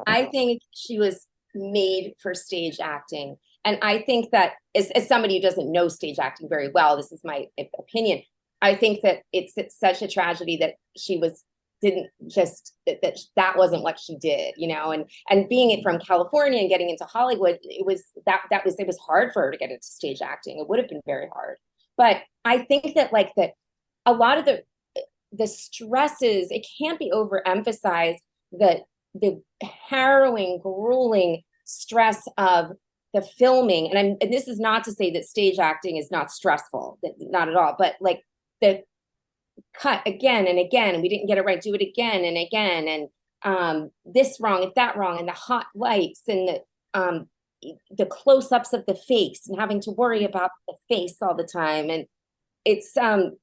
I think she was made for stage acting. And I think that as somebody who doesn't know stage acting very well, this is my opinion. I think that it's such a tragedy that she was didn't just that wasn't what she did, and being it from California and getting into Hollywood, it was hard for her to get into stage acting. It would have been very hard. But I think that a lot of the stresses, it can't be overemphasized, that the harrowing, grueling stress of the filming. And this is not to say that stage acting is not stressful, not at all, but the cut again and again, and we didn't get it right, do it again and again, and this wrong, if that wrong, and the hot lights and the close-ups of the face and having to worry about the face all the time. And it's that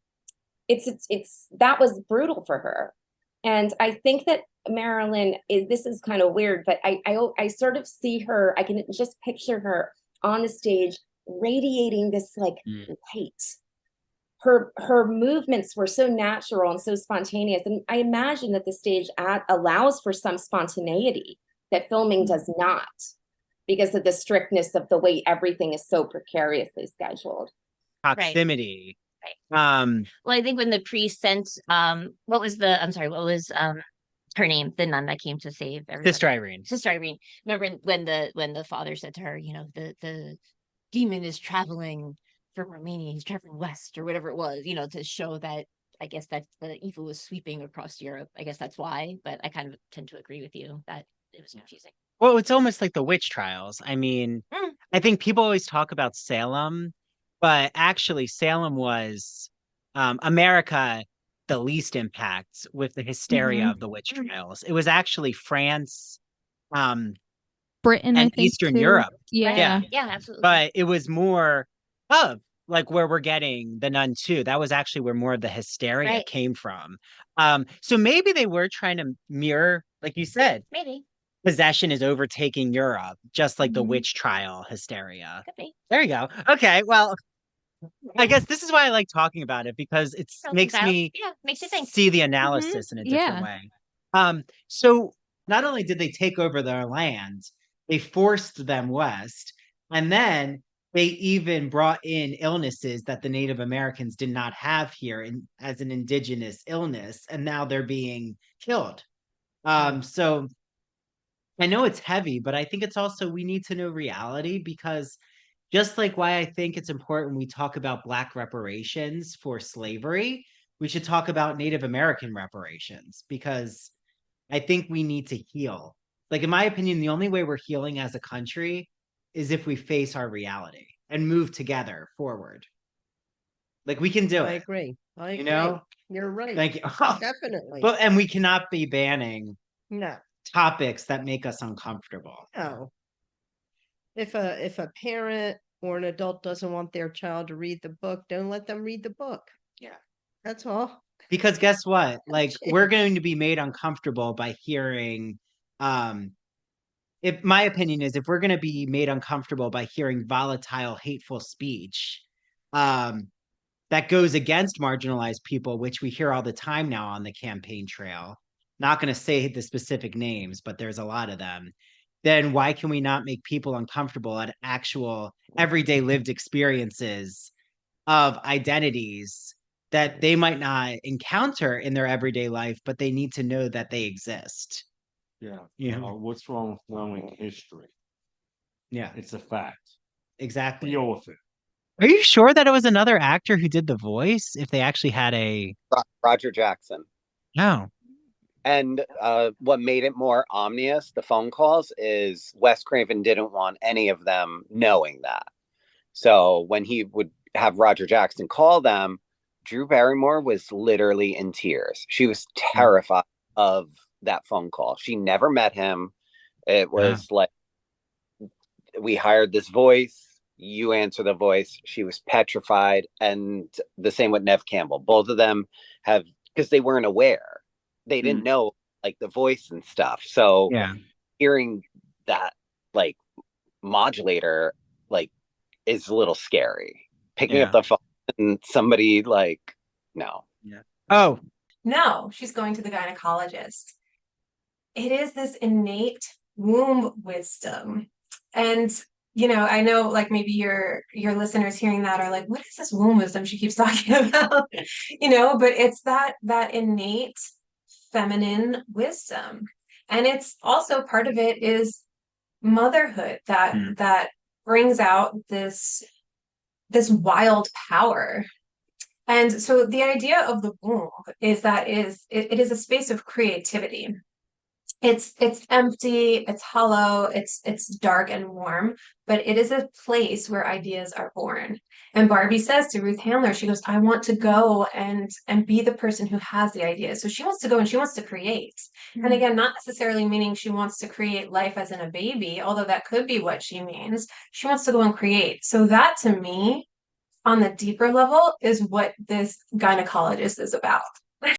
was brutal for her. And I think that Marilyn this is kind of weird, but I sort of see her, I can just picture her on the stage radiating this light. Her movements were so natural and so spontaneous. And I imagine that the stage allows for some spontaneity that filming does not, because of the strictness of the way everything is so precariously scheduled. Proximity. Right. Well, I think when the priest sent, what was her name, the nun that came to save everyone? Sister Irene. Remember when the father said to her, the demon is traveling from Romania, he's traveling west, or whatever it was, to show that, I guess, that the evil was sweeping across Europe. I guess that's why, but I kind of tend to agree with you that it was confusing. Well, it's almost like the witch trials. I mean, I think people always talk about Salem, but actually Salem was America, the least impact with the hysteria of the witch trials. It was actually France, Britain, and I think, Eastern too. Europe. Yeah, absolutely. But it was more of where we're getting the Nun too. That was actually where more of the hysteria came from. So maybe they were trying to mirror, like you said, maybe possession is overtaking Europe, just like the witch trial hysteria. Could be. There you go. Okay, well, I guess this is why I like talking about it, because it makes you think, see the analysis in a different way. So not only did they take over their land, they forced them west, and then they even brought in illnesses that the Native Americans did not have here as an indigenous illness, and now they're being killed. So I know it's heavy, but I think it's also, we need to know reality, because just like why I think it's important we talk about Black reparations for slavery, we should talk about Native American reparations, because I think we need to heal. In my opinion, the only way we're healing as a country is if we face our reality and move together forward. We can do it. I agree. You're right. Thank you. Definitely. And we cannot be banning topics that make us uncomfortable. No. If a parent or an adult doesn't want their child to read the book, don't let them read the book. Yeah. That's all. Because guess what? We're going to be made uncomfortable by hearing, if my opinion is, if we're going to be made uncomfortable by hearing volatile, hateful speech, that goes against marginalized people, which we hear all the time now on the campaign trail. Not going to say the specific names, but there's a lot of them. Then why can we not make people uncomfortable at actual everyday lived experiences of identities that they might not encounter in their everyday life, but they need to know that they exist? Yeah. What's wrong with knowing history? Yeah. It's a fact. Exactly. Deal with it. Are you sure that it was another actor who did the voice? If they actually had Roger Jackson. No. And what made it more ominous, the phone calls, is Wes Craven didn't want any of them knowing that. So when he would have Roger Jackson call them, Drew Barrymore was literally in tears. She was terrified of that phone call. She never met him. It was we hired this voice, you answer the voice. She was petrified. And the same with Nev Campbell. Both of them have, because they weren't aware. They didn't know the voice and stuff. So hearing that modulator is a little scary. Picking up the phone and somebody no. Oh. No, she's going to the gynecologist. it is this innate womb wisdom. And I know like maybe your listeners hearing that are like, what is this womb wisdom she keeps talking about? But it's that innate feminine wisdom. And it's also part of it is motherhood that brings out this wild power. And so the idea of the womb is that it is a space of creativity. It's empty, it's hollow, it's dark and warm, but it is a place where ideas are born. And Barbie says to Ruth Handler, she goes, I want to go and be the person who has the ideas. So she wants to go and she wants to create. Mm-hmm. And again, not necessarily meaning she wants to create life as in a baby, although that could be what she means. She wants to go and create. So that to me, on the deeper level, is what this gynecologist is about.